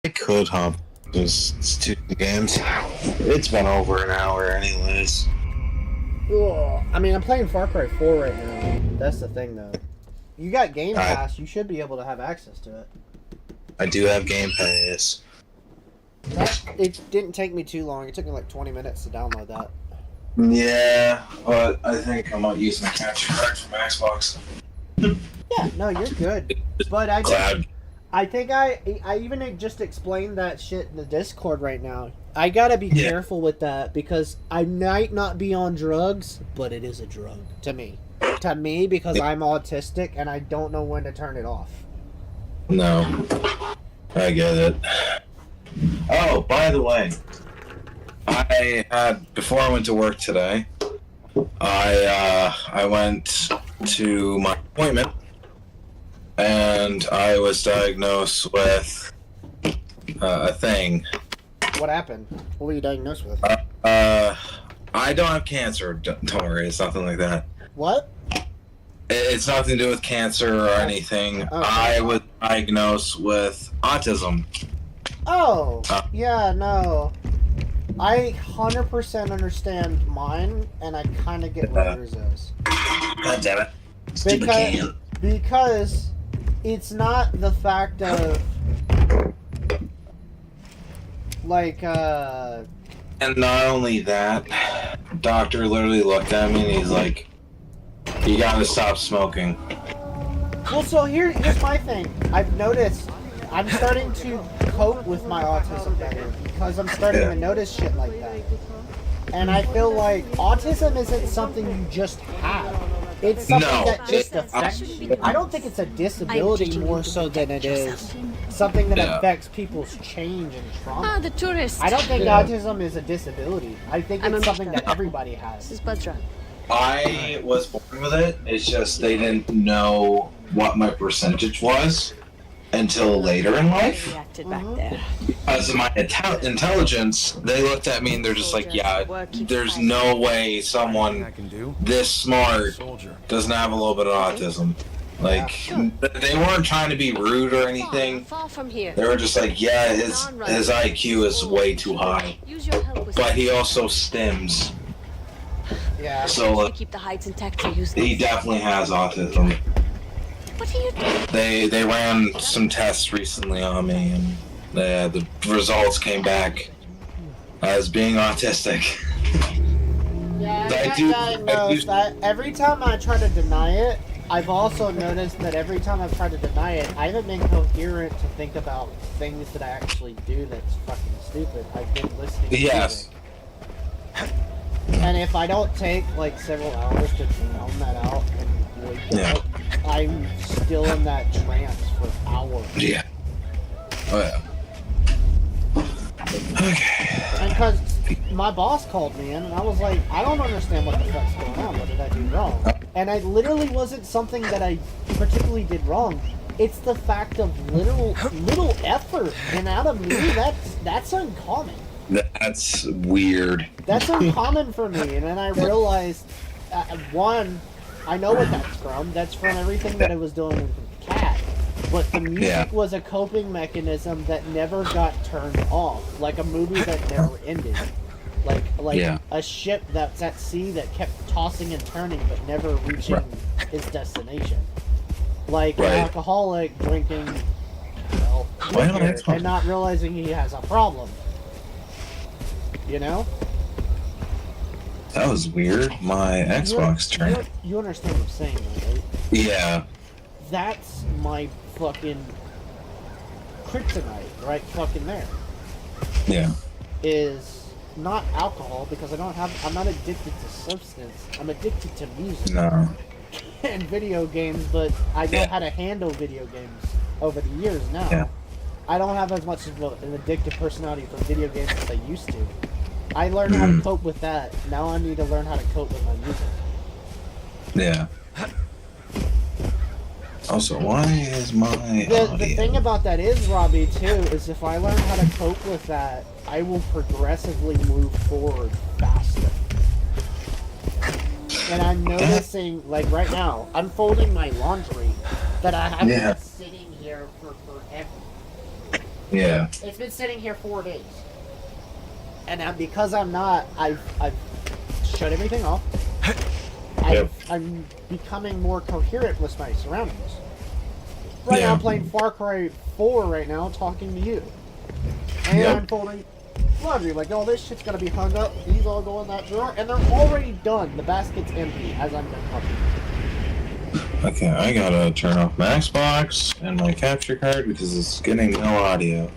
I could hop those two games. It's been over an hour anyways. Ugh. I mean, I'm playing Far Cry 4 right now. That's the thing, though. You got Game Pass, you should be able to have access to it. I do have Game Pass. It didn't take me too long. It took me like 20 minutes to download that. Yeah, but I think I might use my capture card from Xbox. Yeah, no, you're good. But I think I even just explained that shit in the Discord right now. I gotta be careful with that because I might not be on drugs, but it is a drug to me. To me, because I'm autistic and I don't know when to turn it off. No, I get it. Oh, by the way, before I went to work today, I went to my appointment and I was diagnosed with a thing. What happened? What were you diagnosed with? I don't have cancer. Don't worry, it's nothing like that. What? It's nothing to do with cancer or anything. Okay. I was diagnosed with autism. Oh, yeah, no. I 100% understand mine, and I kind of get what yours is. God damn it. Stupid can. Because it's not the fact of, like, And not only that, doctor literally looked at me and he's like, you gotta stop smoking. Well, so here's my thing. I've noticed I'm starting to cope with my autism better because I'm starting to notice shit like that. And I feel like autism isn't something you just have. It's something that just affects you. I don't think it's a disability more so than it is something that affects people's change and trauma. Ah, the tourists. I don't think autism is a disability. I think it's something that everybody has. This is Badra. I was born with it. It's just they didn't know what my percentage was until later in life. Because of my intelligence, they looked at me and they're just like, yeah, there's no way someone this smart doesn't have a little bit of autism. Like, they weren't trying to be rude or anything. They were just like, yeah, his IQ is way too high. But he also stims. Yeah. So keep the heights intact. he definitely has autism. What are you doing? They ran some tests recently on me, and the results came back as being autistic. Yeah, I diagnosed that. Every time I try to deny it, I've also noticed that every time I've tried to deny it, I haven't been coherent to think about things that I actually do that's fucking stupid. I've been listening to music. And if I don't take like several hours to drown that out and wake up, I'm still in that trance for hours. Yeah. Oh yeah. Okay. And because my boss called me in and I was like, I don't understand what the fuck's going on. What did I do wrong? And it literally wasn't something that I particularly did wrong. It's the fact of little effort. And out of me, that's uncommon. That's weird. That's uncommon for me, and then I realized, one, I know what that's from. That's from everything that I was doing with the cat. But the music was a coping mechanism that never got turned off, like a movie that never ended, like a ship that's at sea that kept tossing and turning but never reaching its destination, like an alcoholic drinking liquor and not realizing he has a problem. You know? That was weird. My Xbox turned. You understand what I'm saying, right? Yeah. That's my fucking kryptonite, right fucking there. Yeah. Is not alcohol because I'm not addicted to substance. I'm addicted to music. No. And video games, but I know how to handle video games over the years now. Yeah. I don't have as much of an addictive personality for video games as I used to. I learned how to cope with that. Now I need to learn how to cope with my music. Yeah. Also, why is my The thing about that is, Robbie, too, is if I learn how to cope with that, I will progressively move forward faster. And I'm noticing, like right now, I'm folding my laundry that I have been sitting here for forever. Yeah. It's been sitting here 4 days. And because I'm not, I've shut everything off. I'm becoming more coherent with my surroundings. Right now I'm playing Far Cry 4 right now, talking to you. And I'm folding laundry. Like, all this shit's gonna be hung up. These all go in that drawer. And they're already done. The basket's empty as I'm done talking. Okay, I gotta turn off my Xbox and my capture card because it's getting no audio.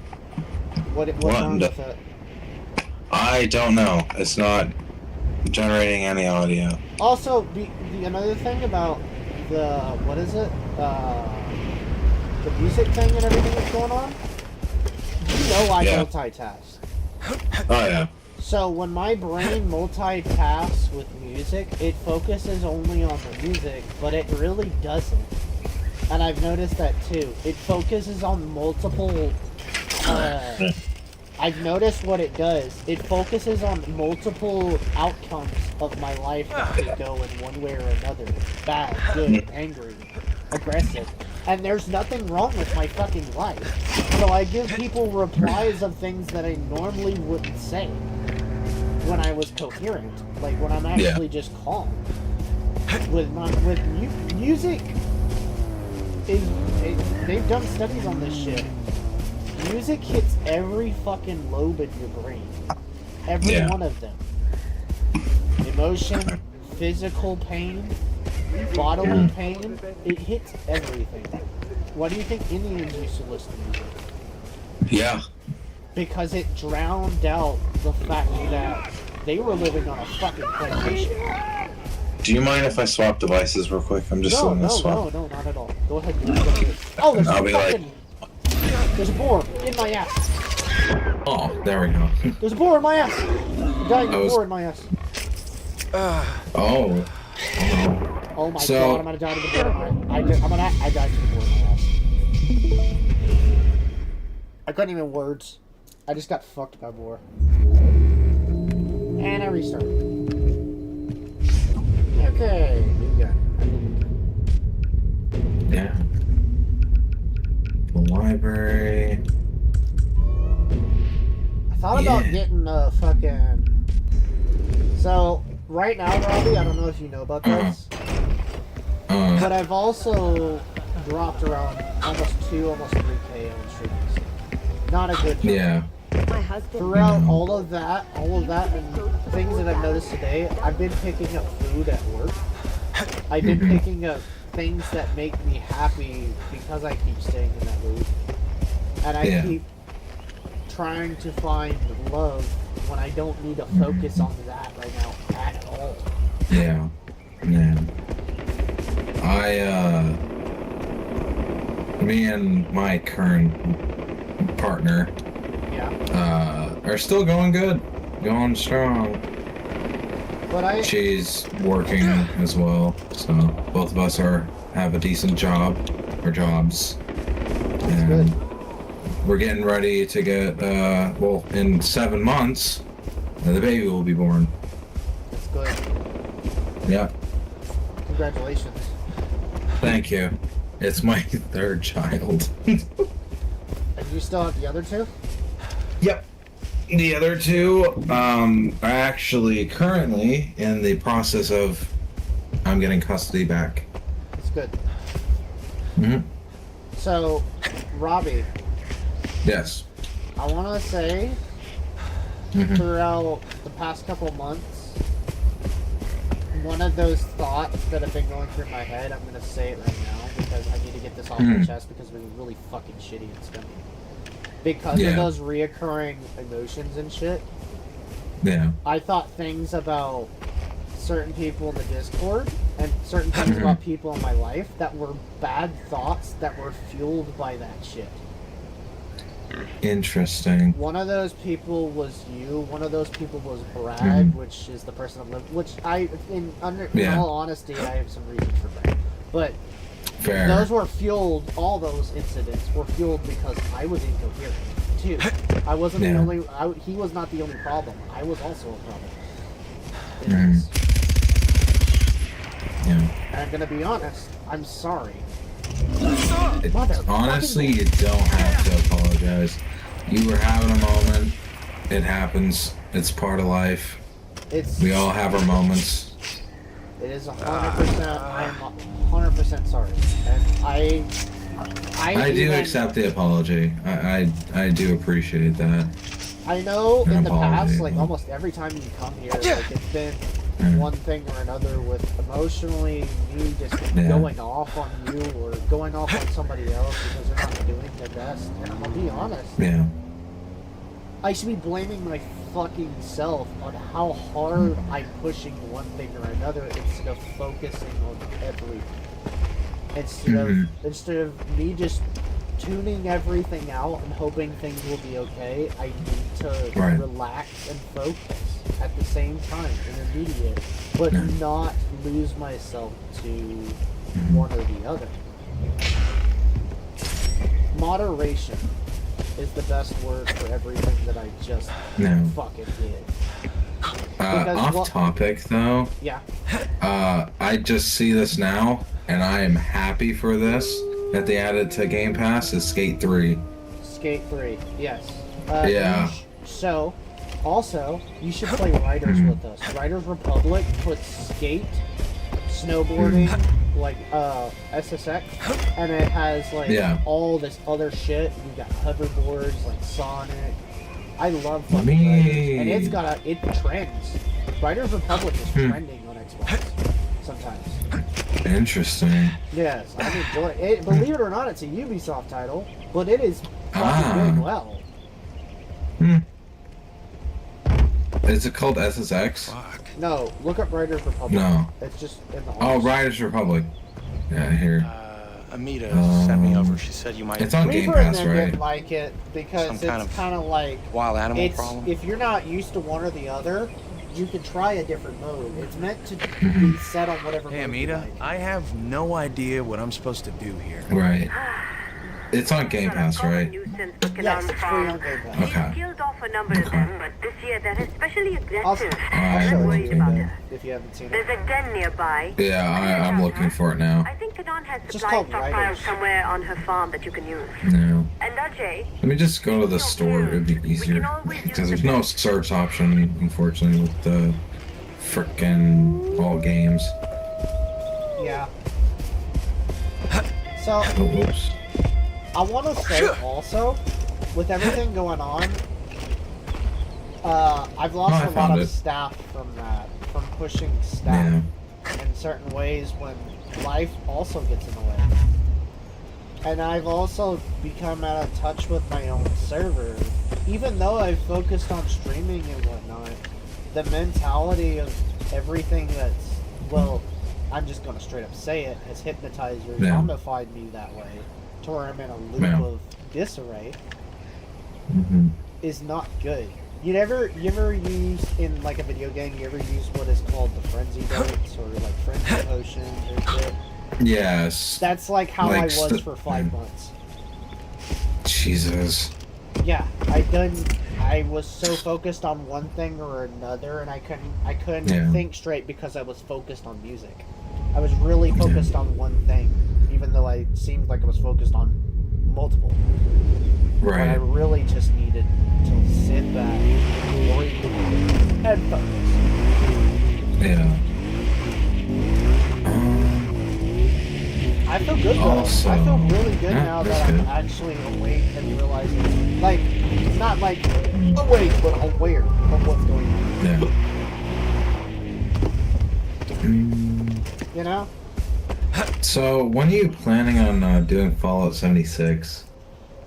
What's wrong with it? I don't know. It's not generating any audio. Also, another thing about the, what is it? The music thing and everything that's going on? You know I multitask. Oh, yeah. So when my brain multitasks with music, it focuses only on the music, but it really doesn't. And I've noticed that too. It focuses on multiple... I've noticed what it does. It focuses on multiple outcomes of my life that could go in one way or another. Bad, good, angry, aggressive. And there's nothing wrong with my fucking life. So I give people replies of things that I normally wouldn't say when I was coherent. Like when I'm actually just calm. With music, they've done studies on this shit. Music hits every fucking lobe in your brain. Every one of them. Emotion, physical pain, bodily pain, it hits everything. Why do you think Indians used to listen to music? Yeah. Because it drowned out the fact that they were living on a fucking plantation. Do you mind if I swap devices real quick? I'm just doing this swap. No, not at all. Go ahead. Oh, there's a fucking... There's a boar in my ass. Oh, there we go. There's a boar in my ass. I'm dying of a boar in my ass. Oh my god, I'm gonna die to the boar in my ass. I died to the boar in my ass. I couldn't even words. I just got fucked by a boar. And I restarted. Okay, new gun. Yeah. The library. I thought about getting a fucking... So, right now, Robbie, I don't know if you know about this, but I've also dropped around almost 3K on streams. Not a good job. Yeah. Throughout all of that and things that I've noticed today, I've been picking up food at work. I've been picking up things that make me happy because I keep staying in that mood. And I keep trying to find love when I don't need to focus on that right now at all. Yeah. Me and my current partner are still going good. Going strong. But she's working as well, so both of us have a decent job or jobs. And good. We're getting ready to get in 7 months the baby will be born. That's good. Yeah. Congratulations. Thank you. It's my 3rd child. And you still have the other 2? Yep. The other 2 are actually currently in the process of I'm getting custody back. That's good. So, Robbie. Yes. I want to say, throughout the past couple months, one of those thoughts that have been going through my head, I'm going to say it right now because I need to get this off my chest because we're really fucking shitty and stuff. Because of those reoccurring emotions and shit. Yeah. I thought things about certain people in the Discord and certain things about people in my life that were bad thoughts that were fueled by that shit. Interesting. One of those people was you. One of those people was Brad, which is the person I'm living. Which in all honesty, I have some reasons for that. But those were fueled. All those incidents were fueled because I was incoherent too. I wasn't the only. He was not the only problem. I was also a problem. And I'm gonna be honest. I'm sorry. Honestly, you don't have to apologize. You were having a moment. It happens. It's part of life. We all have our moments. It is 100%. I am 100% sorry, and I do accept the apology. I do appreciate that. I know in the past, apology. like almost every time you come here, like it's been one thing or another with emotionally me just going off on you or going off on somebody else because they're not doing their best. And I'm gonna be honest. Yeah. I should be blaming my fucking self on how hard I'm pushing one thing or another instead of focusing on everything. Instead of me just tuning everything out and hoping things will be okay, I need to relax and focus at the same time, intermediate, but not lose myself to one or the other. Moderation is the best word for everything that I just fucking did. Off topic though. Yeah. I just see this now, and I am happy for this that they added to Game Pass. Is Skate 3. Skate 3, yes. Yeah. So, also, you should play Riders with us. Riders Republic puts skate, snowboarding, like SSX, and it has like all this other shit. You got hoverboards like Sonic. I love fucking Riders, and it trends. Riders Republic is trending on Xbox sometimes. Interesting. Yes, I enjoy it. Believe it or not, it's a Ubisoft title, but it is fucking doing well. Is it called SSX? No, look up Riders Republic. No. It's just in the Oh, Riders Republic. Yeah, here. Amita sent me over. She said you might. It's on Game Reaper Pass, and them right? didn't like it because it's kind of like wild animal problem. If you're not used to one or the other, you can try a different mode. It's meant to be set on whatever mode Amita, you like. I have no idea what I'm supposed to do here. Right. It's on Game Pass, right? Yes, it's free on Game Pass. Okay. I'll show it to you if you haven't seen it. There's a den nearby. Yeah, I'm looking for it now. I think Kadon has Just supplies called stockpiled Riders. somewhere on her farm that you can use. No. And Ajay, Let me just go to the store. It'd be easier. Because there's no search option, unfortunately, with the frickin' all games. Yeah. So, Oops. I want to say also, with everything going on, I've lost a lot of staff from that, from pushing staff in certain ways when life also gets in the way. And I've also become out of touch with my own server. Even though I've focused on streaming and whatnot, the mentality of everything that's, well, I'm just going to straight up say it, has hypnotized or zombified me that way, to where I'm in a loop of disarray, is not good. You ever use, in like a video game, you ever use what is called the frenzy darts, or like frenzy potions or shit? Yes. That's like how I was for 5 months. Jesus. Yeah, I was so focused on one thing or another, and I couldn't think straight because I was focused on music. I was really focused on one thing, even though I seemed like I was focused on multiple. Right. But I really just needed to sit back, breathe, and focus. Yeah. I feel good though. Also, I feel really good now that I'm good. actually awake and realizing, like, not like awake, but aware of what's going on. You know? So, when are you planning on doing Fallout 76?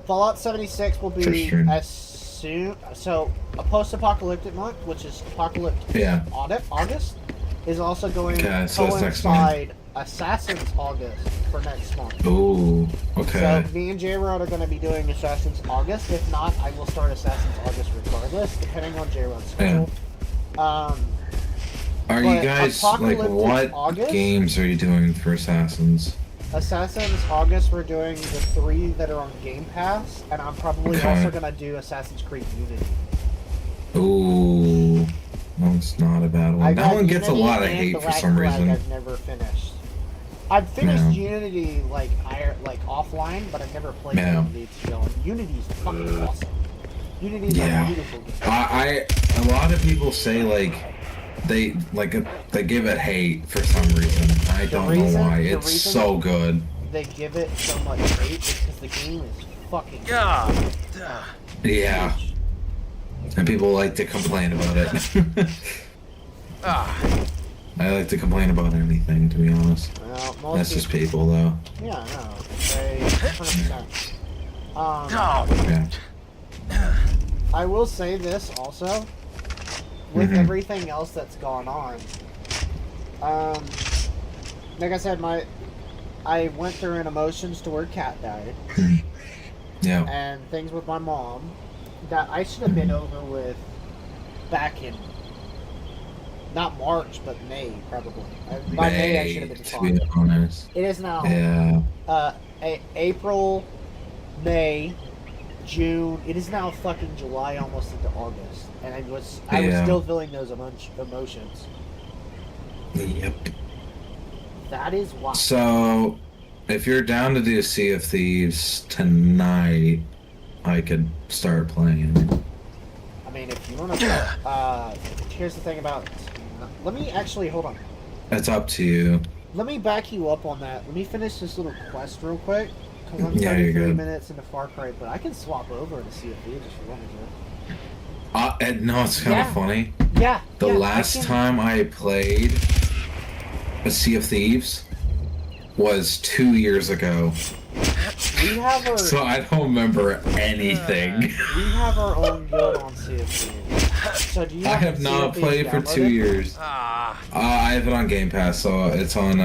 Fallout 76 will be as soon. So, a post-apocalyptic month, which is apocalyptic August, is also going to coincide Assassin's August for next month. Ooh, okay. So, me and J-Rod are going to be doing Assassin's August. If not, I will start Assassin's August regardless, depending on J-Rod's schedule. Are you guys, like, what games are you doing for Assassins? Assassin's August, we're doing the 3 that are on Game Pass, and I'm probably also going to do Assassin's Creed Unity. Ooh, that's not a bad one. That one gets a lot of hate for some reason. I've never finished. I've finished Unity like offline, but I've never played Unity to go. And Unity's fucking awesome. Unity is a beautiful game. A lot of people say they give it hate for some reason. I don't know why. It's so good. They give it so much hate because the game is fucking Yeah. And people like to complain about it. I like to complain about anything, to be honest. Well, that's just people, though. Yeah, no. 100%. Yeah. I will say this also. With everything else that's gone on. Like I said, I went through an emotions to where Cat died. Yeah. And things with my mom that I should have been over with back in not March, but May, probably. By May I should have been fine. To be honest. It is now. Yeah. April, May, June. It is now fucking July, almost into August, and I was still feeling those emotions. Yep. That is why. So, if you're down to do Sea of Thieves tonight, I could start playing. I mean, if you want to. Here's the thing about. Let me actually hold on. It's up to you. Let me back you up on that. Let me finish this little quest real quick. Because I'm Yeah, you're 33 good. minutes into Far Cry, but I can swap over to Sea of Thieves if you want me to. And no, it's kind of funny. Yeah. The last time I played a Sea of Thieves was 2 years ago. We have our. So I don't remember anything. We have our own guild on Sea of Thieves. So do you I have not played for 2 years. I have it on Game Pass, so it's on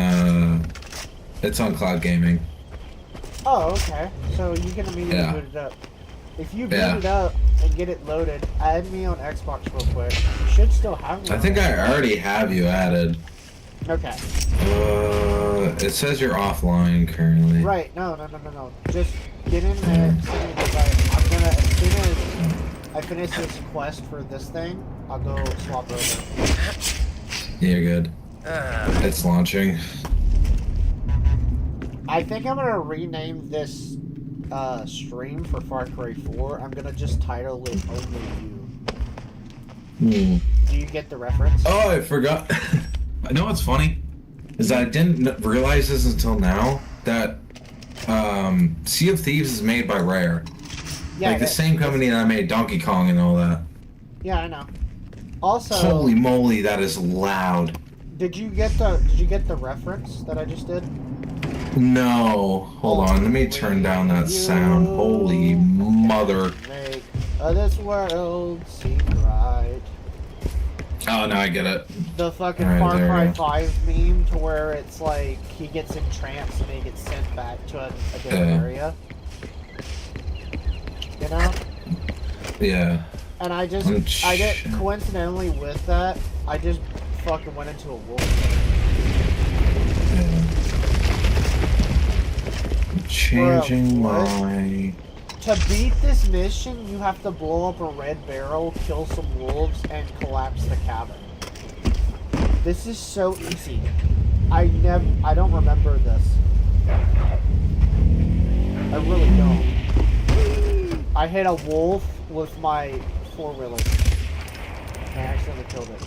cloud gaming. Oh, okay. So you can immediately boot it up. If you boot it up and get it loaded, add me on Xbox real quick. You should still have me. I think I already have you added. Okay. It says you're offline currently. Right. No. Just get in there. I'm gonna, as soon as I finish this quest for this thing, I'll go swap over. Yeah, you're good. It's launching. I think I'm gonna rename this stream for Far Cry 4. I'm gonna just title it Only You. Do you get the reference? Oh, I forgot. I know what's funny is I didn't realize this until now that Sea of Thieves is made by Rare. Yeah, like the same company that made Donkey Kong and all that. Yeah, I know. Also, holy moly, that is loud. Did you get the reference that I just did? No. Hold on, let me turn down that sound. Holy mother. Make this world seem right. Oh, now I get it. The fucking Right, Far there Cry we go. 5 meme to where it's like he gets entranced and he gets sent back to a different area. You know? Yeah. And I did coincidentally with that, I just fucking went into a wolf. Changing my... To beat this mission, you have to blow up a red barrel, kill some wolves, and collapse the cabin. This is so easy. I don't remember this. I really don't. I hit a wolf with my four-wheeler. I accidentally killed it.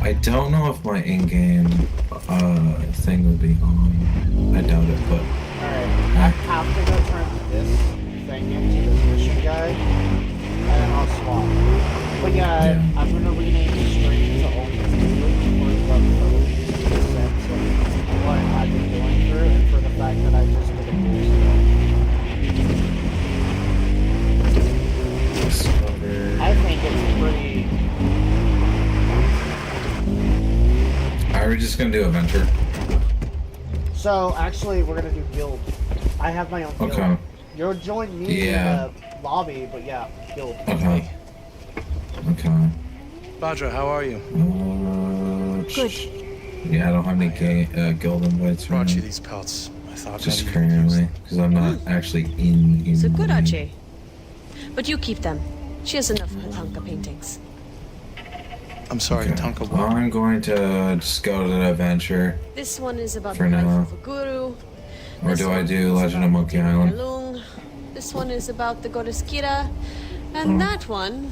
I don't know if my in-game thing will be on. I doubt it, but... Alright, I have to go turn this thing into this mission guide, and then I'll swap. But yeah, I'm gonna rename the stream to Only You for the sense of what I've been going through, and for the fact that I just did a boost. I think it's pretty... Are we just gonna do Adventure? So, actually, we're gonna do Guild. I have my own Guild. Okay. You'll join me in the lobby, but yeah, Guild. Okay. Okay. Badra, how are you? Good. Yeah, I don't have any guild invites right Brought you now. these pelts. I thought Just maybe you'd use currently, because I'm not actually in So good, Archie. But you keep them. She has enough of Tonka paintings. I'm sorry, Tonka. What? I'm going to just go to the Adventure. This one is about For the life now. of a guru. Or do I do Legend of Monkey Island? Lung. This one is about the goddess Kira, and that one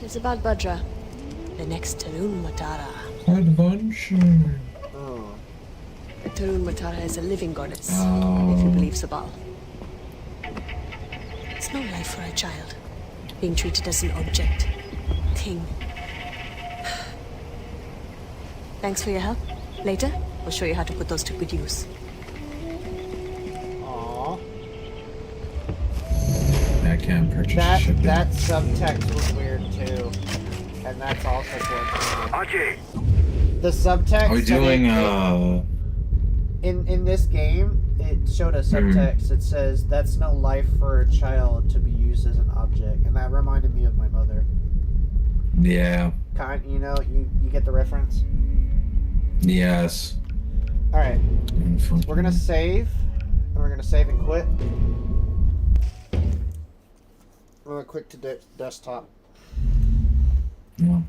is about Bajra, the next Tarun Matara. Adventure. Oh. Tarun Matara is a living goddess, Oh. if you believe Sabal. It's no life for a child, being treated as an object, thing. Thanks for your help. Later, I'll show you how to put those to good use. Aw. I can't purchase That shipping. that subtext was weird too, and that's also important. Ajay, The subtext. Are we doing in this game? It showed a subtext. It says that's no life for a child to be used as an object, and that reminded me of my mother. Yeah. You know, you get the reference. Yes. All right, we're gonna save, and we're gonna save and quit. I'm gonna quit to desktop. Yeah.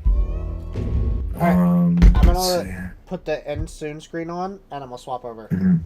Alright, I'm let's see gonna here. put the end soon screen on, and I'm gonna swap over. Mhm.